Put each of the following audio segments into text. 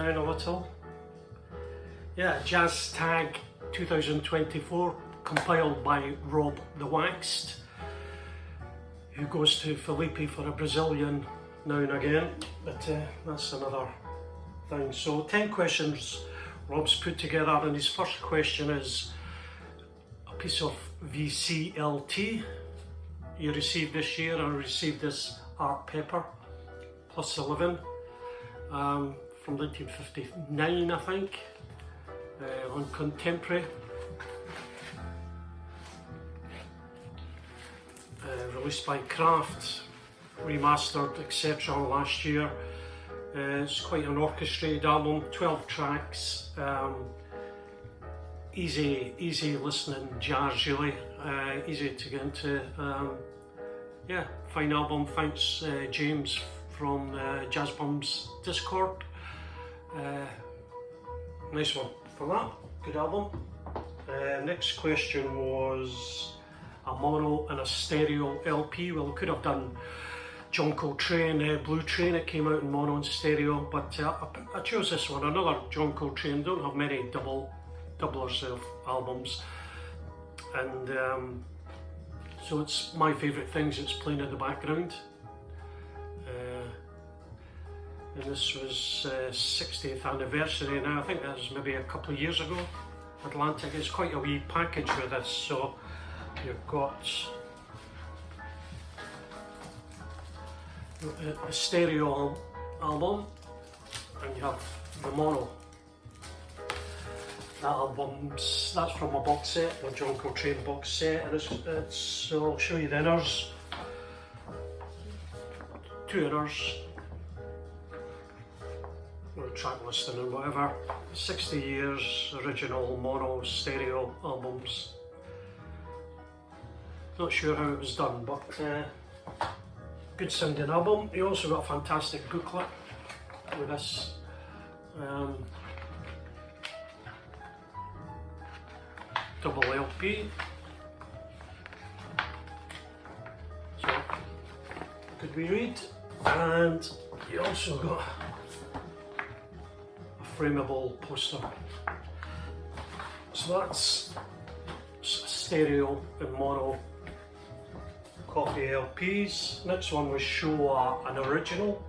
down a little. Yeah, Jazz Tag 2024, compiled by Rob the Waxed, who goes to Felipe for a Brazilian now and again, but that's another thing. So 10 questions Rob's put together, and his first question is a piece of VCLT you received this year. I received this art paper plus 11 from 1959, I think, on contemporary, released by Kraft, remastered etc. last year. It's quite an orchestrated album, 12 tracks, easy listening jazz really, easy to get into. Yeah, fine album. Thanks James from Jazz Bum's Discord. Nice one for that, good album. Next question was a mono and a stereo LP. Well, we could have done John Coltrane, Blue Train. It came out in mono and stereo, but I chose this one, another John Coltrane. Don't have many doublers of albums, and so it's my favourite things it's playing in the background. And this was 60th anniversary now. I think that was maybe a couple of years ago. Atlantic. It's quite a wee package with this. So you've got a stereo album, and you have the mono. That's from a box set, a John Coltrane box set, and so I'll show you the inners. 2 inners, or track listing and whatever. 60 years original mono stereo albums. Not sure how it was done, but good sounding album. You also got a fantastic booklet with this. Double LP. So could we read? And you also got a frameable poster. So that's stereo and mono copy LPs. Next one was show an original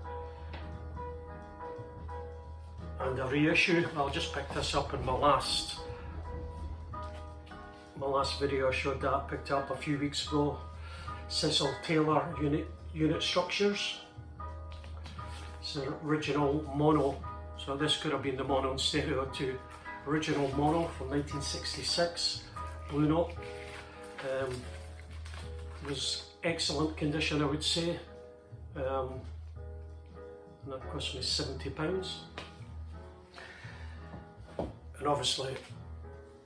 and a reissue. I'll just pick this up in my last video. I showed that, picked up a few weeks ago. Cecil Taylor unit structures. It's an original mono, so this could have been the mono and stereo to original mono from 1966. Blue Note. Was excellent condition, I would say. And that cost me £70. And obviously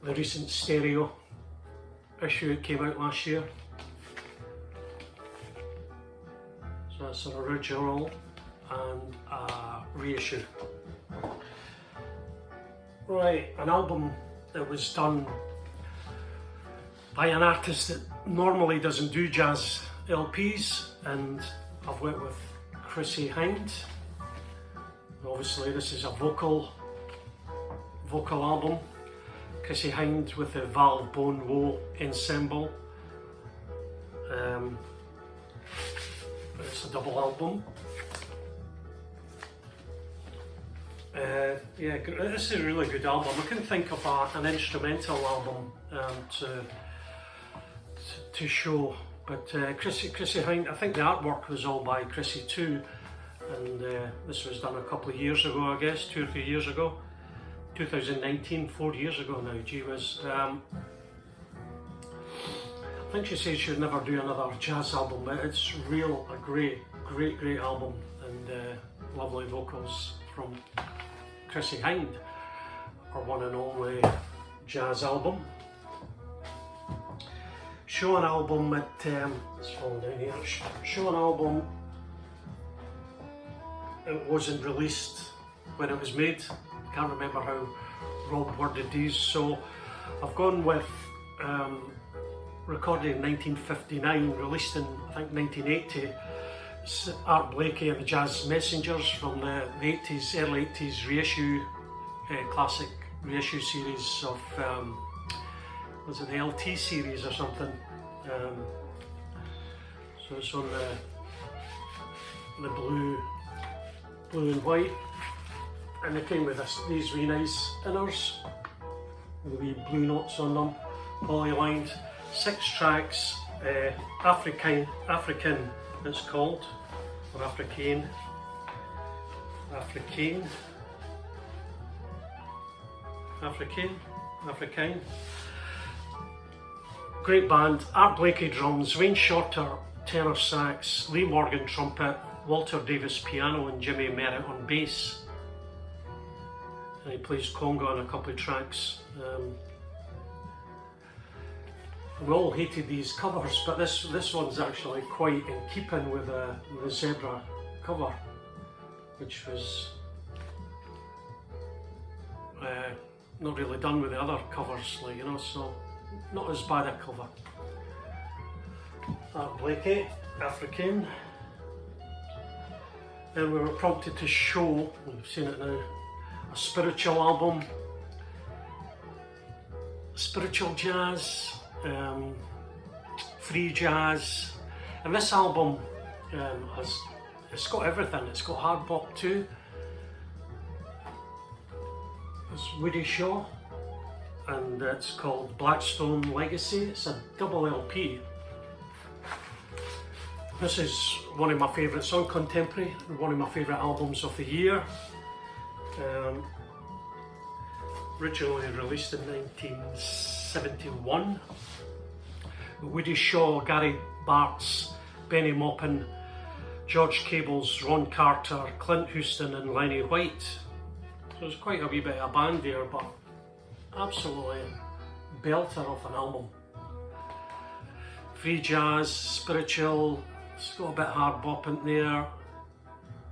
the recent stereo issue came out last year. So that's an original and a reissue. Right, an album that was done by an artist that normally doesn't do jazz LPs, and I've worked with Chrissie hynde. Obviously this is a vocal album. Chrissie hynde with the Val Bone Woe ensemble. It's a double album. Yeah, this is a really good album. I couldn't think of an instrumental album to show, but Chrissie hynde, I think the artwork was all by Chrissie too, and this was done a couple of years ago, I guess, 2 or 3 years ago. 2019, 4 years ago now, gee whiz. I think she says she'd never do another jazz album, but it's a great album, and lovely vocals from Chrissie hynde, her one and only jazz album. Show an album at, it's falling down here, show an album, it wasn't released when it was made. Can't remember how Rob worded these, so I've gone with recorded in 1959, released in I think 1980. Art Blakey and the Jazz Messengers from the 80s, early 80s reissue, classic reissue series of, was it the LT series or something? So it's on the blue and white, and they came with these really nice inners with wee blue notes on them, poly-lined, 6 tracks, African it's called, or African. Great band. Art Blakey drums, Wayne Shorter tenor sax, Lee Morgan trumpet, Walter Davis piano and Jimmy Merritt on bass. And he plays conga on a couple of tracks. We all hated these covers, but this one's actually quite in keeping with the zebra cover, which was not really done with the other covers, like, you know, so not as bad a cover. Art Blakey, African. And we were prompted to show, we've seen it now, a spiritual album, spiritual jazz, free jazz, and this album it's got everything. It's got hard bop too. It's Woody Shaw, and it's called Blackstone Legacy. It's a double LP. This is one of my favourites on Contemporary, one of my favourite albums of the year. Originally released in 1971. Woody Shaw, Gary Bartz, Benny Maupin, George Cables, Ron Carter, Clint Houston and Lenny White. So there's quite a wee bit of a band there, but absolutely belter of an album. Free jazz, spiritual, it's got a bit hard bop in there,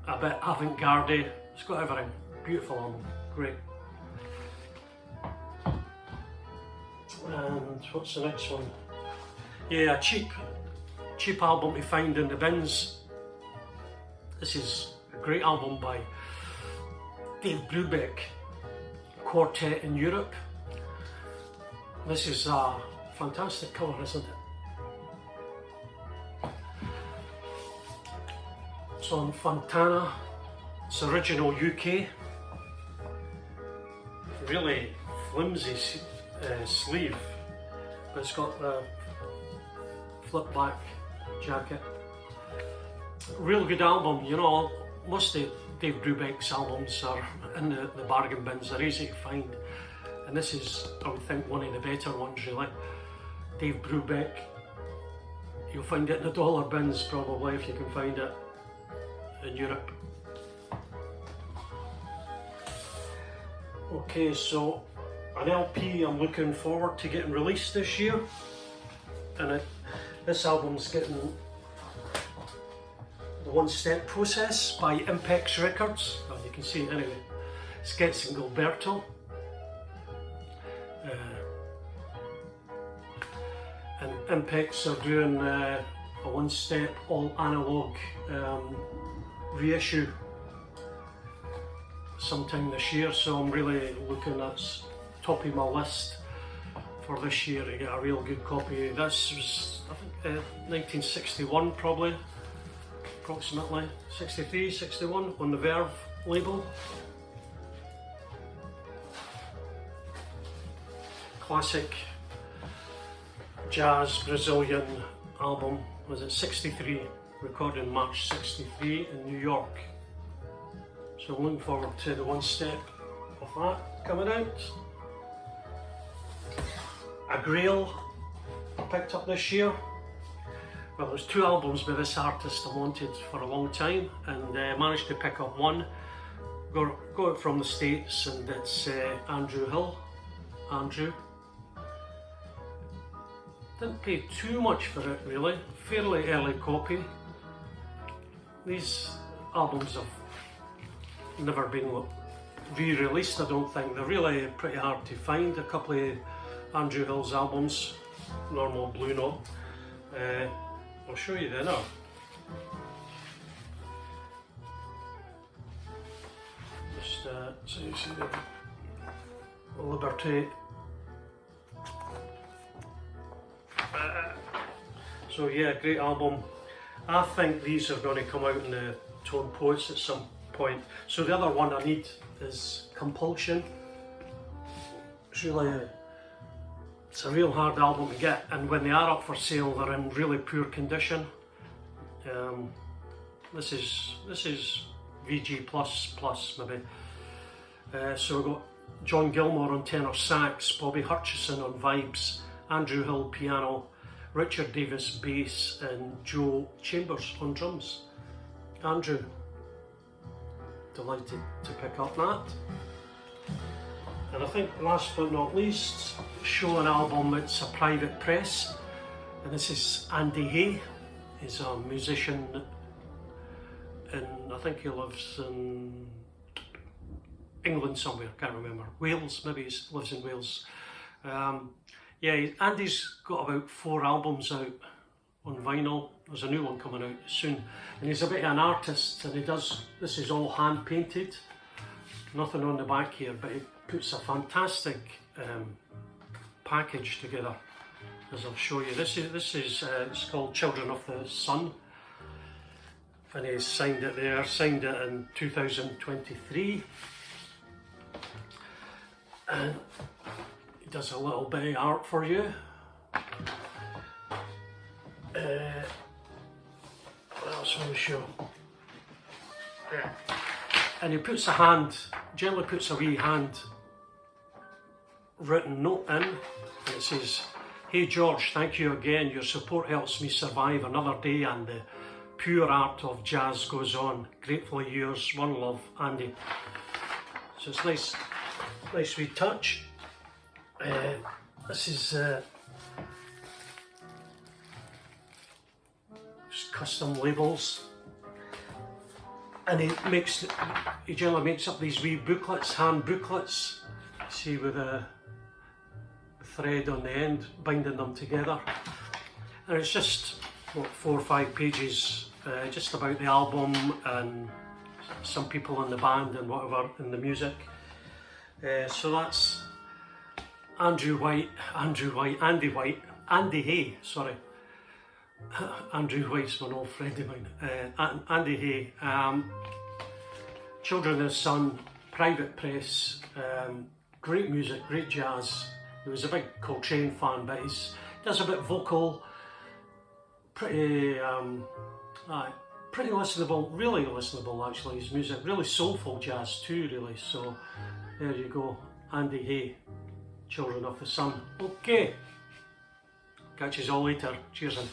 a bit avant-garde, it's got everything. Beautiful album, great. And what's the next one? Yeah, a cheap album to find in the bins. This is a great album by Dave Brubeck, Quartet in Europe. This is a fantastic cover, isn't it? It's on Fontana. It's original UK. Really flimsy sleeve, but it's got the flip back jacket. Real good album, you know. Most of Dave Brubeck's albums are in the bargain bins, they're easy to find, and this is, I would think, one of the better ones really. Dave Brubeck, you'll find it in the dollar bins probably if you can find it in Europe. Okay, so an LP I'm looking forward to getting released this year, and this album's getting the One Step Process by Impex Records. Oh, you can see it anyway. Sketz and Gilberto. And Impex are doing a One Step all analog reissue sometime this year, so I'm really looking at top of my list for this year to get a real good copy. This was, I think, 1961 probably, approximately, 63, 61 on the Verve label. Classic jazz Brazilian album, was it 63, recorded in March 63 in New York. So I'm looking forward to the One Step of that coming out. A Grail I picked up this year. Well, there's 2 albums by this artist I wanted for a long time, and managed to pick up one. Got it from the States, and it's Andrew Hill. Andrew. Didn't pay too much for it really, fairly early copy. These albums have never been re-released, I don't think. They're really pretty hard to find. A couple of Andrew Hill's albums, normal blue note. I'll show you the inner. Just so you see the Liberty. So yeah, great album. I think these are going to come out in the Tone Poets at some point. So the other one I need is Compulsion. It's really it's a real hard album to get, and when they are up for sale, they're in really poor condition. This is VG plus maybe. So we've got John Gilmore on tenor sax, Bobby Hutchison on vibes, Andrew Hill piano, Richard Davis bass, and Joe Chambers on drums. Andrew, delighted to pick up that. And I think last but not least, show an album, it's a private press, and this is Andy Hay. He's a musician, and I think he lives in England somewhere, can't remember. Wales, maybe he lives in Wales. Yeah, Andy's got about 4 albums out on vinyl. There's a new one coming out soon. And he's a bit of an artist, and this is all hand painted. Nothing on the back here, but he puts a fantastic package together, as I'll show you. This is it's called Children of the Sun. And he signed it there, signed it in 2023. And he does a little bit of art for you. What else will we show? Yeah. And he puts generally puts a wee hand written note in, and it says, "Hey George, thank you again. Your support helps me survive another day, and the pure art of jazz goes on. Gratefully yours, one love, Andy." So it's nice wee touch. This is just custom labels, and he generally makes up these wee booklets, hand booklets. See, with a thread on the end, binding them together, and it's just what, 4 or 5 pages, just about the album and some people in the band and whatever in the music. So that's Andy Hay, sorry. Andrew White's an old friend of mine. Andy Hay, Children of the Sun, private press, great music, great jazz. He was a big Coltrane fan, but he does a bit vocal, pretty listenable, really listenable actually, his music, really soulful jazz too really. So there you go, Andy Hay, Children of the Sun. Okay, catch you all later, cheers then.